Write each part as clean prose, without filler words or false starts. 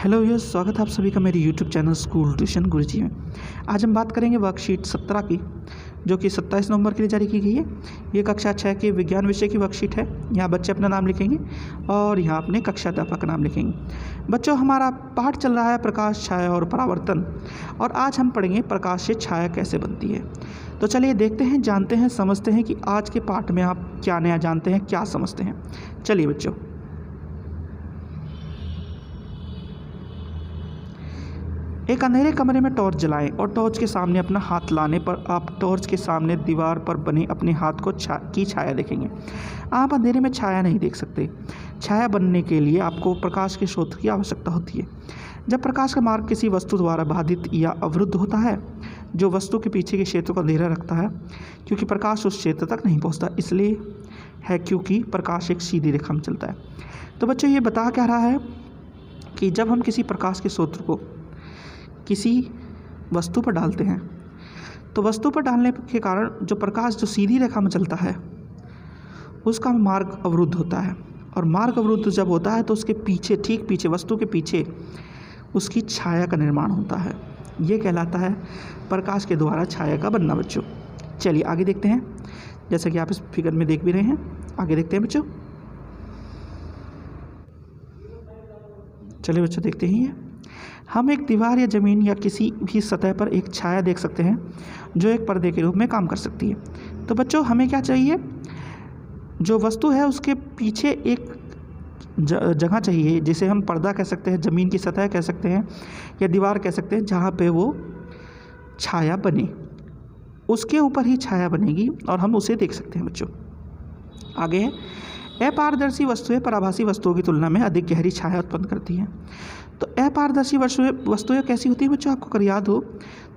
Hello yes, स्वागत है आप सभी का मेरे यूट्यूब चैनल स्कूल ट्यूशन गुरुजी में। आज हम बात करेंगे वर्कशीट 17 की, जो कि 27 नवंबर के लिए जारी की गई है। ये कक्षा 6 के विज्ञान विषय की वर्कशीट है। यहाँ बच्चे अपना नाम लिखेंगे और यहाँ अपने कक्षा अध्यापक का नाम लिखेंगे। बच्चों, हमारा पाठ चल रहा है प्रकाश, छाया और परावर्तन, और आज हम पढ़ेंगे प्रकाश से छाया कैसे बनती है। तो चलिए देखते हैं, जानते हैं, समझते हैं कि आज के पाठ में आप क्या नया जानते हैं, क्या समझते हैं। चलिए बच्चों, एक अंधेरे कमरे में टॉर्च जलाएं और टॉर्च के सामने अपना हाथ लाने पर आप टॉर्च के सामने दीवार पर बने अपने हाथ को छाया देखेंगे। आप अंधेरे में छाया नहीं देख सकते। छाया बनने के लिए आपको प्रकाश के स्रोत की आवश्यकता होती है। जब प्रकाश का मार्ग किसी वस्तु द्वारा बाधित या अवरुद्ध होता है, जो वस्तु के पीछे के क्षेत्र को अंधेरा रखता है, क्योंकि प्रकाश उस क्षेत्र तक नहीं पहुँचता, इसलिए है क्योंकि प्रकाश एक सीधी रेखा में चलता है। तो बच्चों, ये बता क्या रहा है कि जब हम किसी प्रकाश के स्रोत को किसी वस्तु पर डालते हैं, तो वस्तु पर डालने के कारण जो प्रकाश जो सीधी रेखा में चलता है, उसका मार्ग अवरुद्ध होता है। और मार्ग अवरुद्ध जब होता है तो उसके पीछे, ठीक पीछे, वस्तु के पीछे उसकी छाया का निर्माण होता है। ये कहलाता है प्रकाश के द्वारा छाया का बनना। बच्चों चलिए आगे देखते हैं, जैसा कि आप इस फिगर में देख भी रहे हैं। आगे देखते हैं बच्चों। चलिए बच्चों, देखते ही हैं। हम एक दीवार या ज़मीन या किसी भी सतह पर एक छाया देख सकते हैं, जो एक पर्दे के रूप में काम कर सकती है। तो बच्चों, हमें क्या चाहिए? जो वस्तु है उसके पीछे एक जगह चाहिए, जिसे हम पर्दा कह सकते हैं, ज़मीन की सतह कह सकते हैं, या दीवार कह सकते हैं, जहाँ पे वो छाया बने। उसके ऊपर ही छाया बनेगी और हम उसे देख सकते हैं। बच्चों आगे है, अपारदर्शी वस्तुएं पराभासी वस्तुओं की तुलना में अधिक गहरी छाया उत्पन्न करती हैं। तो अपारदर्शी वस्तुएं कैसी होती हैं बच्चों? आपको अगर याद हो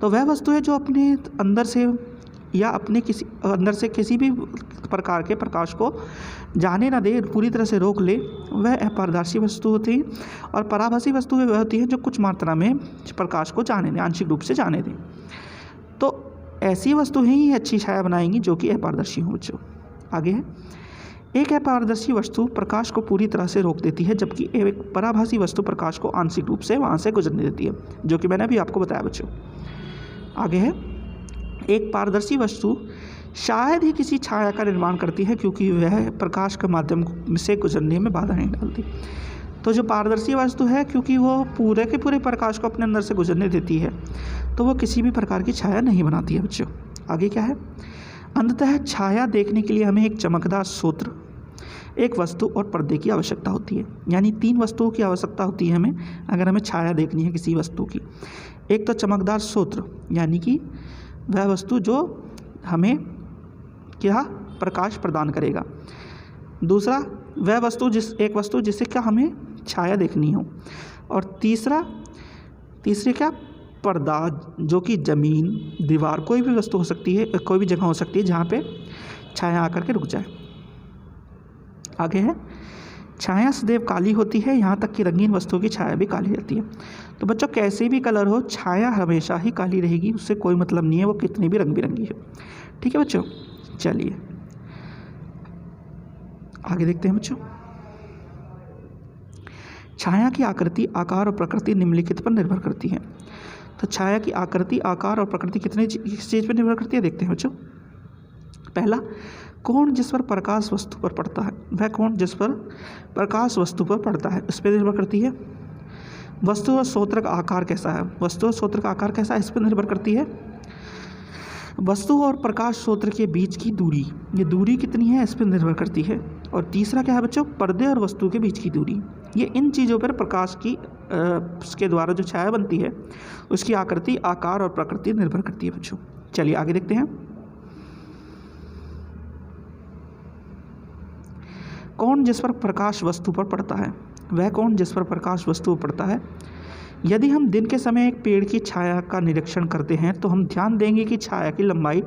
तो वह वस्तुएं जो अपने अंदर से या अपने किसी भी प्रकार के प्रकाश को जाने ना दे, पूरी तरह से रोक ले, वह अपारदर्शी वस्तु होती हैं। और पराभासी वस्तुएं वह होती हैं जो कुछ मात्रा में प्रकाश को जाने दें, आंशिक रूप से जाने दें। तो ऐसी वस्तुएं ही अच्छी छाया बनाएंगी जो कि अपारदर्शी हों। बच्चों आगे है, एक अपारदर्शी वस्तु प्रकाश को पूरी तरह से रोक देती है, जबकि एक पराभासी वस्तु प्रकाश को आंशिक रूप से वहाँ से गुजरने देती है, जो कि मैंने अभी आपको बताया। बच्चों आगे है, एक पारदर्शी वस्तु शायद ही किसी छाया का निर्माण करती है, क्योंकि वह प्रकाश के माध्यम से गुजरने में बाधा नहीं डालती। तो जो पारदर्शी वस्तु है, क्योंकि वो पूरे के पूरे प्रकाश को अपने अंदर से गुजरने देती है, तो वो किसी भी प्रकार की छाया नहीं बनाती है। बच्चों आगे क्या है, अंततः छाया देखने के लिए हमें एक चमकदार स्रोत, एक वस्तु और पर्दे की आवश्यकता होती है। यानी 3 वस्तुओं की आवश्यकता होती है हमें, अगर हमें छाया देखनी है किसी वस्तु की। एक तो चमकदार स्रोत, यानी कि वह वस्तु जो हमें क्या प्रकाश प्रदान करेगा। दूसरा, वह वस्तु एक वस्तु जिससे क्या हमें छाया देखनी हो। और तीसरे क्या, पर्दा, जो कि ज़मीन, दीवार, कोई भी वस्तु हो सकती है, कोई भी जगह हो सकती है जहाँ पे छाया आकर के रुक जाए। आगे है, छाया सदैव काली होती है, यहाँ तक कि रंगीन वस्तुओं की छाया भी काली रहती है। तो बच्चों, कैसे भी कलर हो, छाया हमेशा ही काली रहेगी, उससे कोई मतलब नहीं है वो कितनी भी रंग बिरंगी हो। ठीक है बच्चों, चलिए आगे देखते हैं। बच्चों, छाया की आकृति, आकार और प्रकृति निम्नलिखित पर निर्भर करती है। तो छाया की आकृति, आकार और प्रकृति किस चीज़ पर निर्भर करती है, देखते हैं बच्चों। पहला, कोण जिस पर प्रकाश वस्तु पर पड़ता है, वह कोण जिस पर प्रकाश वस्तु पर पड़ता है, इस पर निर्भर करती है। वस्तु और स्रोत का आकार कैसा है, वस्तु और स्रोत का आकार कैसा है, इस पर निर्भर करती है। वस्तु और प्रकाश स्रोत के बीच की दूरी, ये दूरी कितनी है, इस पर निर्भर करती है। और तीसरा क्या है बच्चों, पर्दे और वस्तु के बीच की दूरी। ये इन चीज़ों पर प्रकाश की के द्वारा जो छाया बनती है, उसकी आकृति, आकार और प्रकृति निर्भर करती है। बच्चों चलिए आगे देखते हैं। कोण जिस पर प्रकाश वस्तु पर पड़ता है, वह कोण जिस पर प्रकाश वस्तु पर पड़ता है। यदि हम दिन के समय एक पेड़ की छाया का निरीक्षण करते हैं, तो हम ध्यान देंगे कि छाया की लंबाई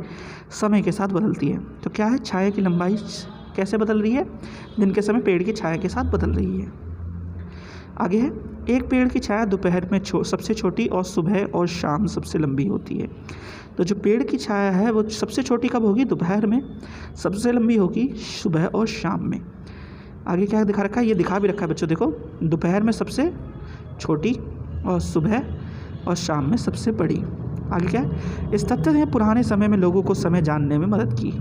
समय के साथ बदलती है। तो क्या है, छाया की लंबाई कैसे बदल रही है? दिन के समय पेड़ की छाया के साथ बदल रही है। आगे है, एक पेड़ की छाया दोपहर में सबसे छोटी और सुबह और शाम सबसे लंबी होती है। तो जो पेड़ की छाया है वो सबसे छोटी कब होगी? दोपहर में। सबसे लंबी होगी सुबह और शाम में। आगे क्या दिखा रखा है, ये दिखा भी रखा है बच्चों, देखो दोपहर में सबसे छोटी और सुबह और शाम में सबसे बड़ी। आगे क्या है, इस तथ्य ने पुराने समय में लोगों को समय जानने में मदद की।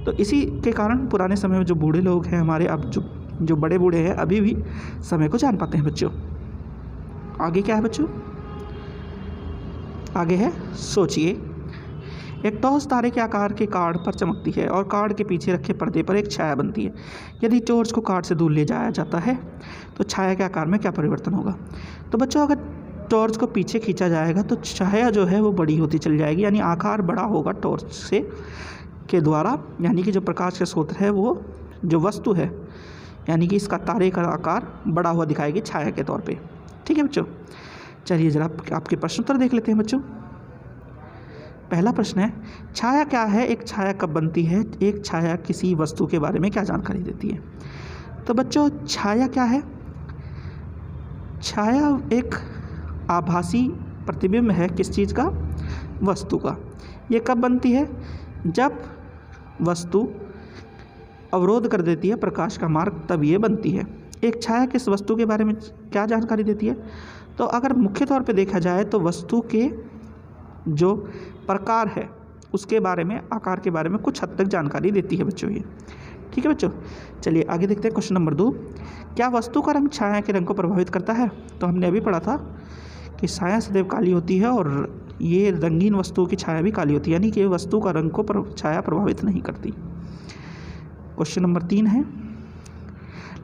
तो इसी के कारण पुराने समय में जो बूढ़े लोग हैं हमारे, अब जो बड़े बूढ़े हैं अभी भी समय को जान पाते हैं बच्चों। आगे क्या है बच्चों, आगे है सोचिए। एक टॉर्च तारे के आकार के कार्ड पर चमकती है और कार्ड के पीछे रखे पर्दे पर एक छाया बनती है। यदि टॉर्च को कार्ड से दूर ले जाया जाता है तो छाया के आकार में क्या परिवर्तन होगा। तो बच्चों अगर टॉर्च को पीछे खींचा जाएगा तो छाया जो है वो बड़ी होती चली जाएगी, यानी आकार बड़ा होगा टॉर्च से के द्वारा, यानी कि जो प्रकाश का स्रोत है वो जो वस्तु है, यानी कि इसका तारे का आकार बड़ा हुआ दिखाएगी छाया के तौर पे। ठीक है बच्चों, चलिए ज़रा आपके प्रश्न उत्तर देख लेते हैं बच्चों। पहला प्रश्न है, छाया क्या है, एक छाया कब बनती है, एक छाया किसी वस्तु के बारे में क्या जानकारी देती है। तो बच्चों छाया क्या है, छाया एक आभासी प्रतिबिंब है किस चीज़ का, वस्तु का। ये कब बनती है, जब वस्तु अवरोध कर देती है प्रकाश का मार्ग, तब ये बनती है। एक छाया किस वस्तु के बारे में क्या जानकारी देती है, तो अगर मुख्य तौर पे देखा जाए तो वस्तु के जो प्रकार है उसके बारे में, आकार के बारे में कुछ हद तक जानकारी देती है बच्चों ये। ठीक है बच्चों, चलिए आगे देखते हैं क्वेश्चन नंबर 2। क्या वस्तु का रंग छाया के रंग को प्रभावित करता है। तो हमने अभी पढ़ा था कि छाया सदैव काली होती है और ये रंगीन वस्तुओं की छाया भी काली होती है, यानी कि वस्तु का रंग को छाया प्रभावित नहीं करती। क्वेश्चन नंबर 3 है,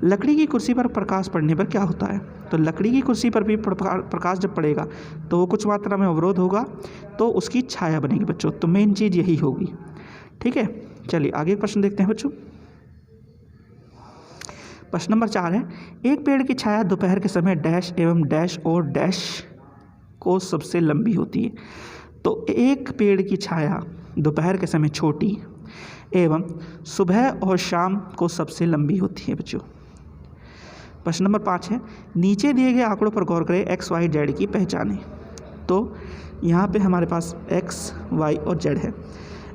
लकड़ी की कुर्सी पर प्रकाश पड़ने पर क्या होता है। तो लकड़ी की कुर्सी पर भी प्रकाश जब पड़ेगा तो वो कुछ मात्रा में अवरोध होगा तो उसकी छाया बनेगी बच्चों। तो मेन चीज़ यही होगी। ठीक है, चलिए आगे प्रश्न देखते हैं बच्चों। प्रश्न नंबर 4 है, एक पेड़ की छाया दोपहर के समय डैश एवं डैश और डैश को सबसे लंबी होती है। तो एक पेड़ की छाया दोपहर के समय छोटी एवं सुबह और शाम को सबसे लंबी होती है बच्चों। प्रश्न नंबर 5 है, नीचे दिए गए आंकड़ों पर गौर करें, एक्स वाई जेड की पहचानें। तो यहाँ पे हमारे पास एक्स वाई और जेड है।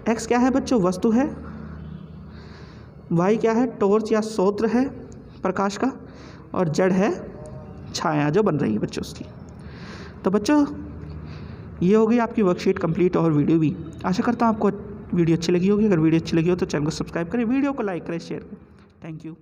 एक्स क्या है बच्चों, वस्तु है। वाई क्या है, टॉर्च या स्रोत है प्रकाश का। और जेड है छाया जो बन रही है बच्चों उसकी। तो बच्चों ये हो गई आपकी वर्कशीट कंप्लीट और वीडियो भी। आशा करता हूँ आपको वीडियो अच्छी लगी होगी। अगर वीडियो अच्छी लगी हो तो चैनल को सब्सक्राइब करें, वीडियो को लाइक करें, शेयर करें। Thank you.